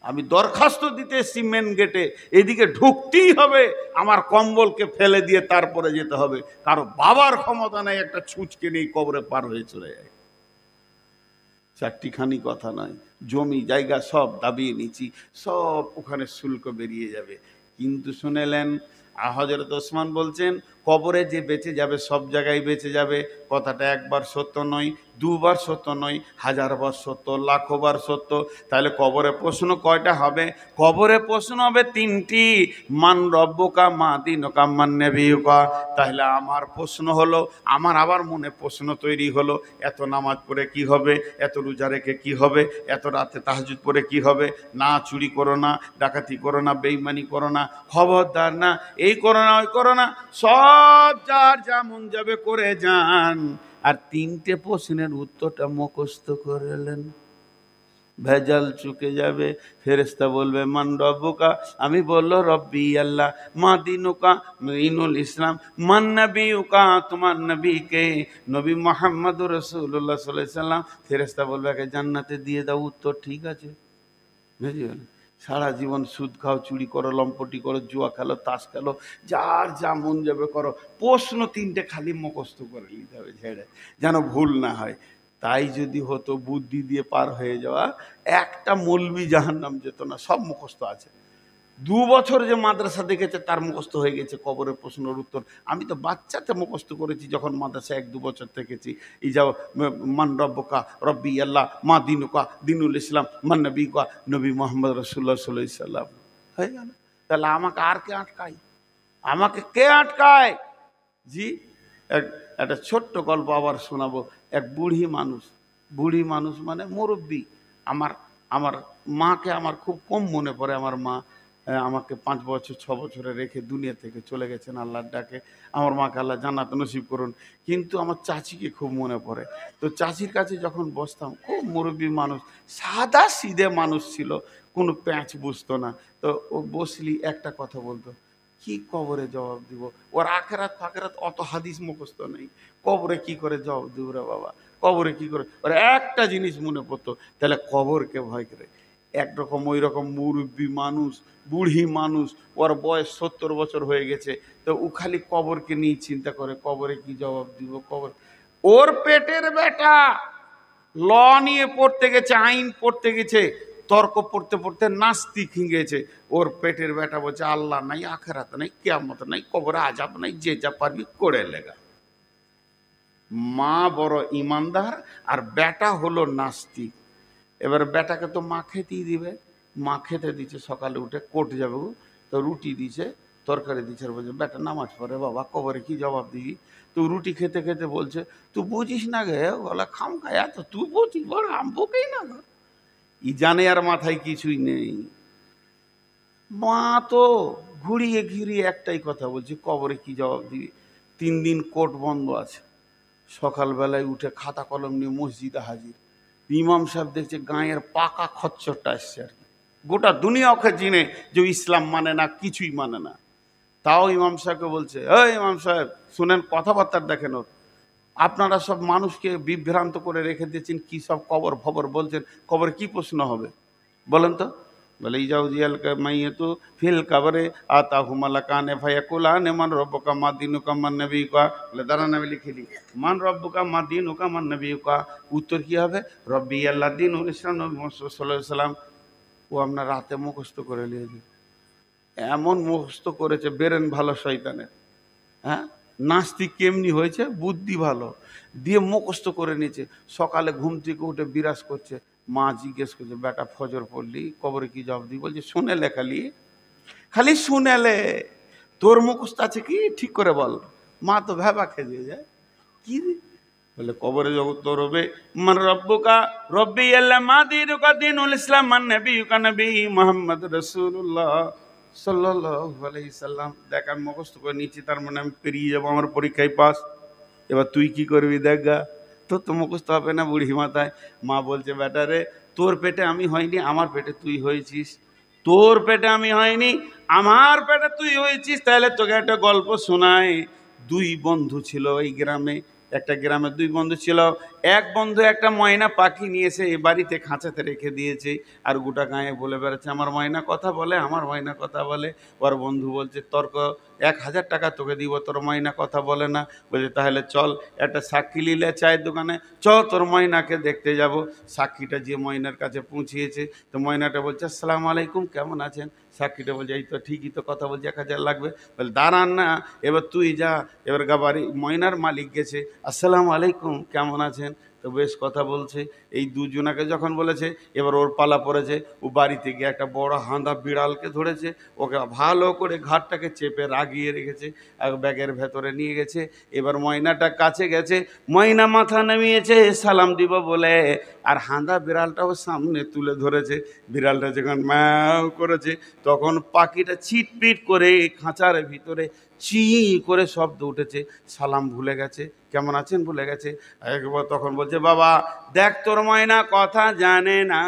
আমি দরখাস্ত দিতে এসছি মেন গেটে, এদিকে ঢুকতেই হবে, আমার কম্বলকে ফেলে দিয়ে তারপরে যেতে হবে। কারো বাবার ক্ষমতা নেই একটা ছুঁচকে নিয়ে কবরে পার হয়ে চলে যায়। 4টিখানি কথা নয়, জমি জায়গা সব দাবিয়ে নিচ্ছি, সব ওখানে শুল্ক বেরিয়ে যাবে। কিন্তু শুনেলেন, হযরত ওসমান বলছেন কবরে যে বেঁচে যাবে সব জায়গায় বেঁচে যাবে। কথাটা একবার সত্য নয়, 2বার সত্য নয়, 1000বার সত্য, লাখবার সত্য। তাহলে কবরে প্রশ্ন কয়টা হবে? কবরে প্রশ্ন হবে 3টি। মান রব্বুকা, মা দীনুকা, মান নবিয়ুকা। তাহলে আমার প্রশ্ন হলো, আমার আবার মনে প্রশ্ন তৈরি হলো, এত নামাজ পড়ে কি হবে, এত রোজা রেখে কি হবে, এত রাতে তাহাজ্জুদ পড়ে কি হবে? না চুরি করো না, ডাকাতি করো না, বেঈমানি করো না, খবরদার না, এই করো না, ওই করো না, সব যার যা মন যাবে করে যান। আর 3টে প্রশ্নের উত্তরটা মুখস্থ করে নেন, ভেজাল চুকে যাবে। ফেরেশতা বলবে মান রব্বুকা, আমি বললো রব্বি আল্লাহ। মা দীনুকা, দীনুল ইসলাম। মান নবিয়ুকা, তোমার নবীকে, নবী মুহাম্মদুর রাসূলুল্লাহ সাল্লাল্লাহু আলাইহি সাল্লাম। ফেরেশতা বলবে একে জান্নাতে দিয়ে দাও। উত্তর ঠিক আছে, বুঝলেন? সারা জীবন সুদ খাও, চুরি করো, লম্পটি করো, জুয়া খেলো, তাস খেলো, যার যা মন যাবে করো, প্রশ্ন 3টে খালি মুখস্থ করে নিতে হবে ঝেড়ে, যেন ভুল না হয়। তাই যদি হতো বুদ্ধি দিয়ে পার হয়ে যাওয়া, একটা মৌলবি জাহান্নাম যেত না, সব মুখস্থ আছে। 2 বছর যে মাদ্রাসা দেখেছে তার মুখস্থ হয়ে গেছে কবরের প্রশ্নের উত্তর। আমি তো বাচ্চাতে মুখস্থ করেছি যখন মাদ্রাসায় 1-2 বছর থেকেছি। এই যাও মান রব্বুকা, রব্বি আল্লাহ। মা দীনুকা, দীনুল ইসলাম। মান নবিয়ুকা, নবী মুহাম্মদ রাসূলুল্লাহ সাল্লাল্লাহু আলাইহি সাল্লাম। হয়ে গেল। তাহলে আমাকে আর কে আটকায়? আমাকে কে আটকায়? জি, একটা ছোট্ট গল্প আবার শোনাবো। এক বুড়ি মানুষ মানে মুরব্বী। আমার আমার মাকে আমার খুব কম মনে পড়ে। আমার মা আমাকে 5 বছর 6 বছরে রেখে দুনিয়া থেকে চলে গেছেন আল্লাহর ডাকে। আমার মাকে আল্লাহ জান্নাত নসিব করুন। কিন্তু আমার চাচিকে খুব মনে পড়ে। তো চাচির কাছে যখন বসতাম, খুব মুরব্বী মানুষ, সাদা সিধে মানুষ ছিল, কোনো প্যাঁচ বুঝতো না। তো ও বসলি একটা কথা বলতো, কি কবরে জবাব দিব? ওর আখেরাত ফাখেরাত অত হাদিস মুখস্থ নেই, কবরে কি করে জবাব দিব রে বাবা, কবরে কি করে? ওর একটা জিনিস মনে পড়তো, তাহলে কবরকে ভয় করে। একরকম ওই রকম মুরব্বী মানুষ, বুড়ি মানুষ, ওর বয়স 70 বছর হয়ে গেছে, তো ও খালি কবরকে নিয়ে চিন্তা করে, কবরে কি জবাব দিব। কবর, ওর পেটের বেটা ল নিয়ে পড়তে গেছে, আইন পড়তে গেছে, তর্ক পড়তে পড়তে নাস্তিক হয়ে গেছে। ওর পেটের বেটা বলছে আল্লাহ নাই, আখেরাত নাই, কিয়ামত নাই, কবরে আজাব নাই, যে যা পারবি করে লেগা। মা বড় ইমানদার আর বেটা হলো নাস্তিক। এবার বেটাকে তো মা খেতেই দিবে, মা খেতে দিচ্ছে, সকালে উঠে কোর্ট যাবে, তো রুটি দিছে, তরকারি দিচ্ছে, আর বলছে বেটা নামাজ পড়ে বাবা, কবরে কি জবাব দিবি। তো রুটি খেতে খেতে বলছে তুই বুঝিস না গে, বলে খাম খায়া তো তুই বুঝিস, বড় আম বকেই না গো। ই জানে আর মাথায় কিছুই নেই। মা তো ঘুরিয়ে ঘুরিয়ে একটাই কথা বলছে, কবরে কি জবাব দিবি। 3 দিন কোর্ট বন্ধ আছে, সকালবেলায় উঠে খাতা কলম নিয়ে মসজিদে হাজির। ইমাম সাহেব দেখছে গাঁয়ের পাকা খচ্চরটা এসছে আর কি, গোটা দুনিয়া ওকে চিনে যে ইসলাম মানে না, কিছুই মানে না। তাও ইমাম সাহেবকে বলছে, এই ইমাম সাহেব শুনেন, কথাবার্তা দেখেন ওর, আপনারা সব মানুষকে বিভ্রান্ত করে রেখে দিয়েছেন, কি সব কবর ফবর বলছেন, কবর কি প্রশ্ন হবে বলেন তো। বলে ইজাউ জিয়াল মাইয়াতু ফিল কবরে আতাহু মালাকানে ফায়াকুলানে মান রব্বুকা মা দীনুকা মান নবিয়ুকা। বলে দাঁড়ান আমি লিখে দিই, মান রব্বুকা মা দীনুকা মান নবিয়ুকা। উত্তর কি হবে, রব্বি আল্লাহ দীনুল ইসলাম, নবী মুহাম্মদ সাল্লাল্লাহু আলাইহি সাল্লাম। ও আপনার রাতে মুখস্থ করে নিয়ে দিই, এমন মুখস্থ করেছে, বেরেন ভালো শয়তানের। হ্যাঁ, নাস্তিক কেমনি হয়েছে, বুদ্ধি ভালো, দিয়ে মুখস্থ করে নিয়েছে। সকালে ঘুম থেকে উঠে বিরাজ করছে, মা জিজ্ঞেস করছে বেটা ফজর পড়লি, কবরে কি জবাব দিই। বলছে শুনেলে, খালি খালি শুনেলে, তোর মুখস্থ আছে কি ঠিক করে বল। মা তো ভেবা খেয়ে দিয়ে যায়, কি বলে কবরে জগৎ তোর হবে, মান রব্বুকা রব্বি আল্লাহ মা দীনুকা দীনুল ইসলাম মান নবিয়ুকা নবী মুহাম্মদ রাসূলুল্লাহ সাল্লাল্লাহু আলাইহি সাল্লাম। দেখ আমি মুখস্থ করে নিচ্ছি, তার মানে আমি পেরিয়ে যাবো, আমার পরীক্ষায় পাস। এবার তুই কি করবি দেখ গা, তোর তো মুখস্থ হবে না বুড়ি মাথায়। মা বলছে বেটা রে, তোর পেটে আমি হয়নি, আমার পেটে তুই হয়েছিস। তোর পেটে আমি হয়নি, আমার পেটে তুই হয়েছিস। তাহলে তোকে একটা গল্প শোনাই। 2 বন্ধু ছিল এই গ্রামে, একটা গ্রামে 2 বন্ধু ছিল। এক বন্ধু একটা ময়না পাখি নিয়েছে, এ বাড়িতে খাঁচাতে রেখে দিয়েছে, আর গোটা গায়ে বলে বেড়াচ্ছে আমার ময়না কথা বলে, আমার ময়না কথা বলে। ওর বন্ধু বলছে তর্ক, 1000 টাকা তোকে দিব, তোর ময়না কথা বলে না। বলছে তাহলে চল একটা সাক্ষী নিলে চায়ের দোকানে, চল তোর ময়নাকে দেখতে যাব। সাক্ষীটা যে ময়নার কাছে পৌঁছিয়েছে, তো ময়নাটা বলছে আসসালামু আলাইকুম, কেমন আছেন। সাক্ষীটা বলছে এই তো ঠিকই তো কথা বলছে, 1000 লাগবে। বলে দাঁড়ান না, এবার তুই যা। এবার বাড়ি ময়নার মালিক গেছে, আসসালামু আলাইকুম কেমন আছেন, তো বেশ কথা বলছে। এই দুজনাকে যখন বলেছে, এবার ওর পালা পড়েছে। ও বাড়িতে গিয়ে একটা বড় হাঁদা বিড়ালকে ধরেছে, ওকে ভালো করে ঘাটটাকে চেপে রাগিয়ে রেখেছে, আর ব্যাগের ভেতরে নিয়ে গেছে। এবার ময়নাটা কাছে গেছে, ময়না মাথা নামিয়েছে সালাম দিব বলে, আর হাঁদা বিড়ালটাও সামনে তুলে ধরেছে। বিড়ালটা যখন ম্যাও করেছে, তখন পাখিটা ছিটপিট করে খাঁচার ভিতরে চি করে শব্দ উঠেছে। সালাম ভুলে গেছে, কেমন আছেন ভুলে গেছে। একবার তখন বলছে বাবা দেখ তোর ময়না কথা জানে না,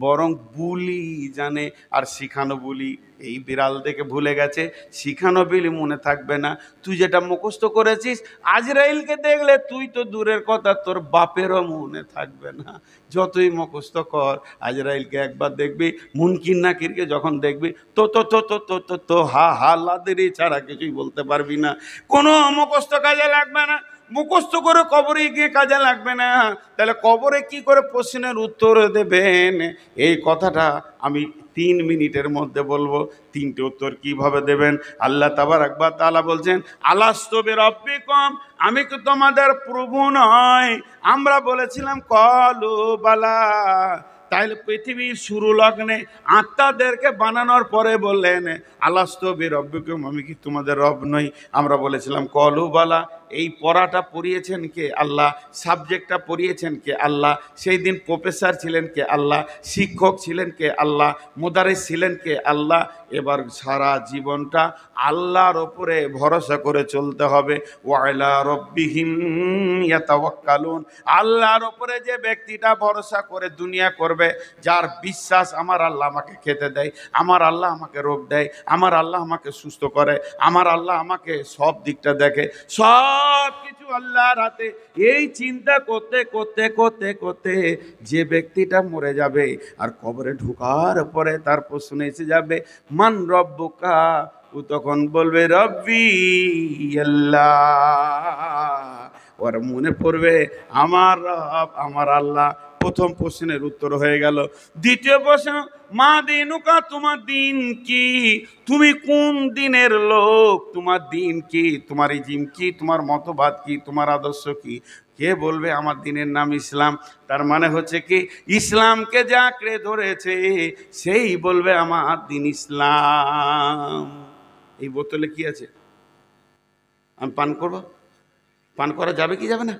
বরং বুলি জানে, আর শিখানো বুলি। এই বিড়াল দেখে ভুলে গেছে, শিখানো বিলি মনে থাকবে না। তুই যেটা মুখস্থ করেছিস, আজরাইলকে দেখলে তুই তো দূরের কথা, তোর বাপেরও মনে থাকবে না। যতই মুখস্থ কর, আজরাইলকে একবার দেখবি, মুনকির নাকিরকে যখন দেখবি, তো তো তো তো তো তো তো হা হা লাদেরি ছাড়া কিছুই বলতে পারবি না। কোনো মুখস্থ কাজে লাগবে না, মুখস্থ করে কবরে গিয়ে কাজে লাগবে না। তাহলে কবরে কি করে প্রশ্নের উত্তর দেবেন, এই কথাটা আমি 3 মিনিটের মধ্যে বলবো। 3টে উত্তর কিভাবে দেবেন। আল্লাহ তাবারাক ওয়া তাআলা বলছেন আলাস্তু বিরাব্বিকুম, আমি কি তোমাদের প্রভু নয়। আমরা বলেছিলাম কলু বালা। তাইলে পৃথিবীর শুরু লগ্নে আত্মাদেরকে বানানোর পরে বললেন আলাস্তু বিরাব্বিকুম, আমি কি তোমাদের রব নই। আমরা বলেছিলাম কলু বালা। এই পড়াটা পড়িয়েছেন কে, আল্লাহ। সাবজেক্টটা পড়িয়েছেন কে, আল্লাহ। সেই দিন প্রফেসর ছিলেন কে, আল্লাহ। শিক্ষক ছিলেন কে, আল্লাহ। মুদারিস ছিলেন কে, আল্লাহ। এবার সারা জীবনটা আল্লাহর ওপরে ভরসা করে চলতে হবে। ওয়ালা রব্বিহিম ইয়াতাওয়াক্কালুন, আল্লাহর ওপরে যে ব্যক্তিটা ভরসা করে দুনিয়া করবে, যার বিশ্বাস আমার আল্লাহ আমাকে খেতে দেয়, আমার আল্লাহ আমাকে রোগ দেয়, আমার আল্লাহ আমাকে সুস্থ করে, আমার আল্লাহ আমাকে সব দিকটা দেখে, সব সব কিছু আল্লাহর হাতে। এই চিন্তা করতে করতে করতে করতে যে ব্যক্তিটা মরে যাবে আর কবরে ঢোকার পরে তার প্রশ্ন এসে যাবে মান রব্বুকা, ও তখন বলবে রব্বি আল্লাহ। ওর মনে পড়বে আমার রব আমার আল্লাহ। প্রথম প্রশ্নের উত্তর হয়ে গেল। দ্বিতীয় প্রশ্ন, মা দিনুকা, তোমার দিন কি? তুমি কোন দিনের লোক? তোমার দিন কি? তোমার ইজিম কি? তোমার মতবাদ কি? তোমার আদর্শ কি? কে বলবে আমার দিনের নাম ইসলাম? তার মানে হচ্ছে কি, ইসলামকে যে আঁকড়ে ধরেছে সেই বলবে আমার দিন ইসলাম। এই বোতলে কি আছে? আমি পান করব? পান করা যাবে কি যাবে না?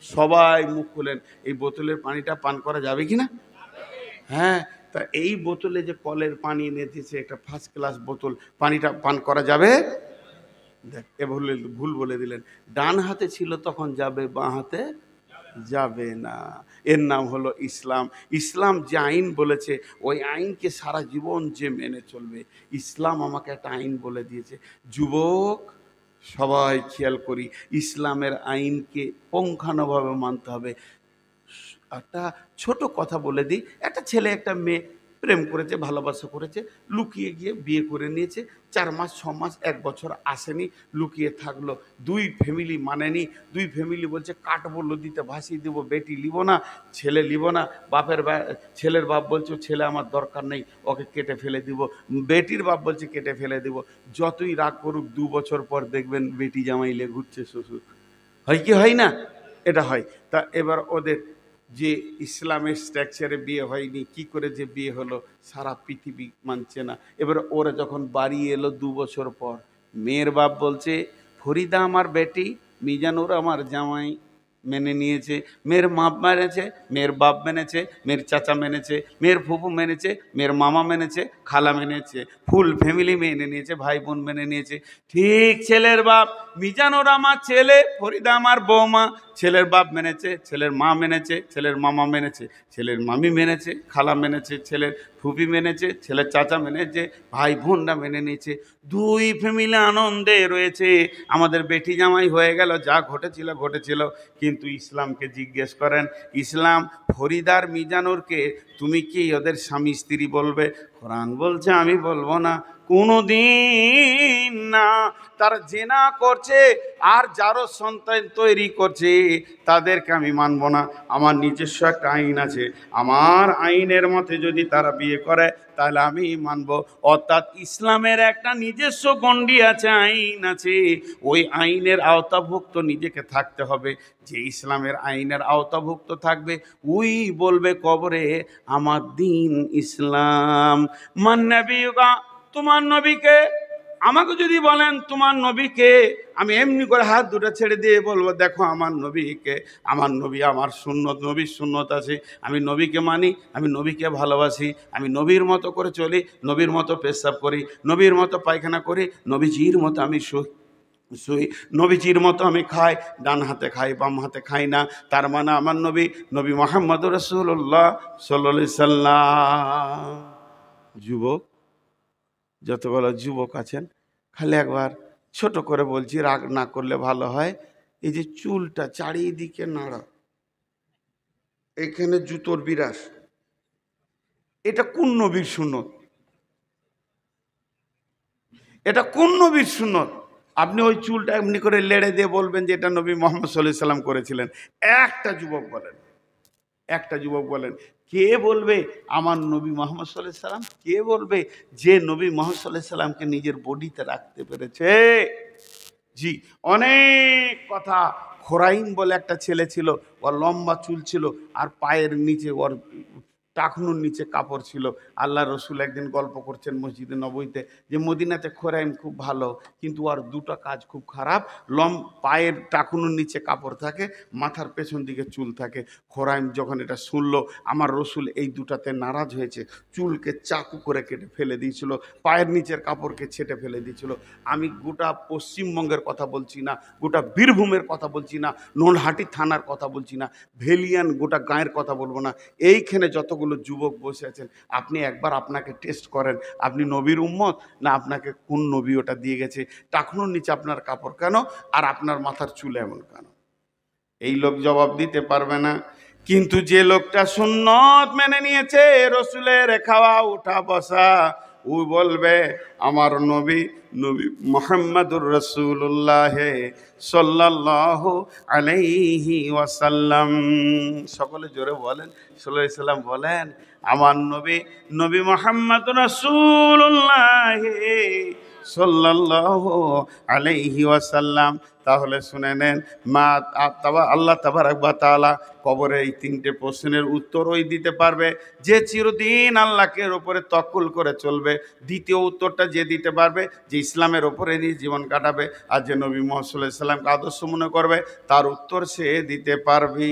সবাই মুখ খুলেন। এই বোতলের পানিটা পান করা যাবে কি না? হ্যাঁ। তা এই বোতলে যে কলের পানি এনে দিয়েছে, একটা ফার্স্ট ক্লাস বোতল, পানিটা পান করা যাবে? দেখ, এ ভুল বলে দিলেন। ডান হাতে ছিল তখন যাবে, বাঁ হাতে যাবে না। এর নাম হলো ইসলাম। ইসলাম যে আইন বলেছে ওই আইনকে সারা জীবন যে মেনে চলবে। ইসলাম আমাকে একটা আইন বলে দিয়েছে। যুবক সবাই খেয়াল করি, ইসলামের আইনকে পুঙ্খানুভাবে মানতে হবে। একটা ছোট কথা বলে দিই, একটা ছেলে একটা মেয়ে প্রেম করেছে, ভালোবাসা করেছে, লুকিয়ে গিয়ে বিয়ে করে নিয়েছে। 4 মাস 6 মাস 1 বছর আসেনি, লুকিয়ে থাকলো। দুই ফ্যামিলি মানেনি। দুই ফ্যামিলি বলছে কাটবো, নদীতে ভাসিয়ে দেবো, বেটি লিব না, ছেলে লিব না। ছেলের বাপ বলছে ছেলে আমার দরকার নেই, ওকে কেটে ফেলে দিব। বেটির বাপ বলছে কেটে ফেলে দিব। যতই রাগ করুক 2 বছর পর দেখবেন বেটি জামাইলে ঘুরছে শ্বশুর। হয় কি হয় না? এটা হয়। তা এবার ওদের যে ইসলামের স্ট্রাকচারে বিয়ে হয়নি, কি করে যে বিয়ে হলো সারা পৃথিবী মানছে না। এবার ওরা যখন বাড়ি এলো 2 বছর পর, মেয়ের বাপ বলছে ফরিদা আমার বেটি, মিজানুর আমার জামাই। মেনে নিয়েছে। মেয়ের মা মেনেছে, মেয়ের বাপ মেনেছে, মেয়ের চাচা মেনেছে, মেয়ের ফুফু মেনেছে, মেয়ের মামা মেনেছে, খালা মেনেছে, ফুল ফ্যামিলি মেনে নিয়েছে, ভাই বোন মেনে নিয়েছে। ঠিক ছেলের বাপ, মিজানুর আমার ছেলে, ফরিদা আমার বৌমা। ছেলের বাপ মেনেছে, ছেলের মা মেনেছে, ছেলের মামা মেনেছে, ছেলের মামি মেনেছে, খালা মেনেছে, ছেলের ফুপি মেনেছে, ছেলের চাচা মেনেছে, ভাই বোনরা মেনে নিয়েছে। 2 ফ্যামিলি আনন্দে রয়েছে। আমাদের বেটি জামাই হয়ে গেল, যা ঘটেছিল ঘটেছিল। কিন্তু ইসলামকে জিজ্ঞেস করেন, ইসলাম ফরিদার মিজানুরকে তুমি কি ওদের স্বামী স্ত্রী বলবে? কোরআন বলছে আমি বলবো না, কোনোদিন না। তারা জেনা করছে আর যারও সন্তান তৈরি করছে তাদেরকে আমি মানব না। আমার নিজস্ব একটা আইন আছে, আমার আইনের মতে যদি তারা বিয়ে করে তাহলে আমি মানব। অর্থাৎ ইসলামের একটা নিজস্ব গণ্ডি আছে, আইন আছে। ওই আইনের আওতাভুক্ত নিজেকে থাকতে হবে। যে ইসলামের আইনের আওতাভুক্ত থাকবে ওই বলবে কবরে আমার দিন ইসলাম। মান নবিয়ুকা, তোমার নবীকে? আমাকে যদি বলেন তোমার নবীকে, আমি এমনি করে হাত দুটো ছেড়ে দিয়ে বলবো দেখো আমার নবীকে। আমার নবী আমার সুন্নত, নবীর সুন্নত আছে, আমি নবীকে মানি, আমি নবীকে ভালোবাসি, আমি নবীর মতো করে চলি, নবীর মতো পেশাব করি, নবীর মতো পায়খানা করি, নবীজির মতো আমি শুই, নবীজির মতো আমি খাই, ডান হাতে খাই বাম হাতে খাই না। তার মানে আমার নবী, নবী মুহাম্মদ রাসূলুল্লাহ সাল্লাল্লাহু আলাইহি সাল্লাম। যুবক, যতগুলো যুবক আছেন, খালি একবার ছোট করে বলছি, রাগ না করলে ভালো হয়। এই যে চুলটা চারিদিকে নাড়া, এখানে জুতোর বিরাস, এটা কোন নবীর সুন্নত? এটা কোন নবীর সুন্নত? আপনি ওই চুলটা এমনি করে লেড়ে দিয়ে বলবেন যে এটা নবী মুহাম্মদ সাল্লাল্লাহু আলাইহি সাল্লাম করেছিলেন। একটা যুবক বলেন, একটা যুবক বলেন, কে বলবে আমার নবী মুহাম্মদ সাল্লাল্লাহু আলাইহি সাল্লাম? কে বলবে যে নবী মুহাম্মদ সাল্লাল্লাহু আলাইহি সাল্লামকে নিজের বডিতে রাখতে পেরেছে? জি, অনেক কথা। খোরাইম বলে একটা ছেলে ছিল, ওর লম্বা চুল ছিল আর পায়ের নিচে, ওর টাকনুর নিচে কাপড় ছিল। আল্লাহ রসুল একদিন গল্প করছেন মসজিদে নববীতে যে মদিনাতে খোরাইম খুব ভালো, কিন্তু ওর 2টা কাজ খুব খারাপ। পায়ের টাকনুর নিচে কাপড় থাকে, মাথার পেছন দিকে চুল থাকে। খোরাইম যখন এটা শুনলো, আমার রসুল এই 2টাতে নারাজ হয়েছে, চুলকে চাকু করে কেটে ফেলে দিয়েছিল, পায়ের নিচের কাপড়কে ছেটে ফেলে দিয়েছিল। আমি গোটা পশ্চিমবঙ্গের কথা বলছি না, গোটা বীরভূমের কথা বলছি না, নলহাটি থানার কথা বলছি না, ভেলিয়ান গোটা গাঁয়ের কথা বলবো না, এইখানে যতগুলো কতগুলো যুবক বসে আছেন, আপনি একবার আপনাকে টেস্ট করেন, আপনি নবীর উম্মত না আপনাকে কোন নবী ওটা দিয়ে গেছে? টাকনুর নিচে আপনার কাপড় কেন, আর আপনার মাথার চুল এমন কেন? এই লোক জবাব দিতে পারবে না। কিন্তু যে লোকটা সুন্নত মেনে নিয়েছে, রসুলের খাওয়া উঠা বসা, ও বলবে আমার নবী নবী মুহাম্মাদুর রাসূলুল্লাহ সাল্লাল্লাহু আলাইহি ওয়াসাল্লাম। সকলে জোরে বলেন সাল্লাল্লাহু আলাইহি সাল্লাম বলেন, আমার নবী নবী মুহাম্মাদুর রাসূলুল্লাহ সাল্লাল্লাহু আলাইহি ওয়াসাল্লাম। তাহলে শুনে নেন, আল্লাহ তাবারক ওয়া তাআলা কবরে এই তিনটে প্রশ্নের উত্তর ওই দিতে পারবে যে চিরদিন আল্লাহকে উপরে তওয়াক্কুল করে চলবে। দ্বিতীয় উত্তরটা যে দিতে পারবে যে ইসলামের ওপরে নিয়ে জীবন কাটাবে, আর যে নবী মুহাম্মদ সাল্লাল্লাহু আলাইহি সাল্লামকে আদর্শ মনে করবে, তার উত্তর সে দিতে পারবে।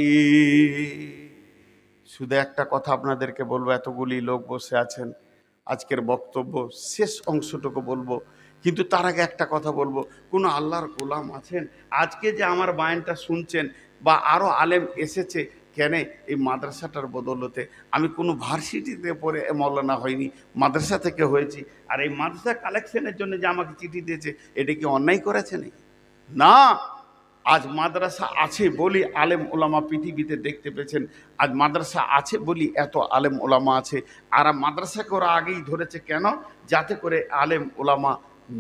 শুধু একটা কথা আপনাদেরকে বলবো, এতগুলি লোক বসে আছেন, আজকের বক্তব্য শেষ অংশটুকু বলবো, কিন্তু তার আগে একটা কথা বলবো, কোনো আল্লাহর গোলাম আছেন আজকে যে আমার বায়ানটা শুনছেন, বা আরও আলেম এসেছে কেন এই মাদ্রাসাটার বদৌলতে? আমি কোনো ভার্সিটিতে পড়ে মৌলানা হয়নি, মাদ্রাসা থেকে হয়েছি। আর এই মাদ্রাসা কালেকশনের জন্য যে আমাকে চিঠি দিয়েছে, এটা কি অন্যায় করেছে নাকি? না, আজ মাদ্রাসা আছে বলি আলেম ওলামা পৃথিবীতে দেখতে পেয়েছেন। আজ মাদ্রাসা আছে বলি এত আলেম ওলামা আছে। আর মাদ্রাসাকে ওরা আগেই ধরেছে কেন? যাতে করে আলেম ওলামা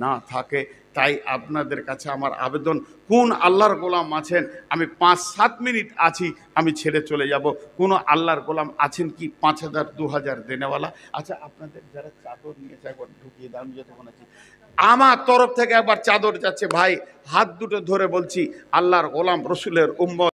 না থাকে। তাই আপনাদের কাছে আমার আবেদন, কোন আল্লাহর গোলাম আছেন? আমি 5-7 মিনিট আছি, আমি ছেড়ে চলে যাব। কোনো আল্লাহর গোলাম আছেন কি 5,000 2,000 দেনেওয়ালা? আচ্ছা, আপনাদের যারা চাদর নিয়েছে একবার ঢুকিয়ে দাম যতক্ষণ আছি, আমার তরফ থেকে একবার চাদর যাচ্ছে ভাই, হাত দুটো ধরে বলছি, আল্লাহর গোলাম রসুলের উম্মত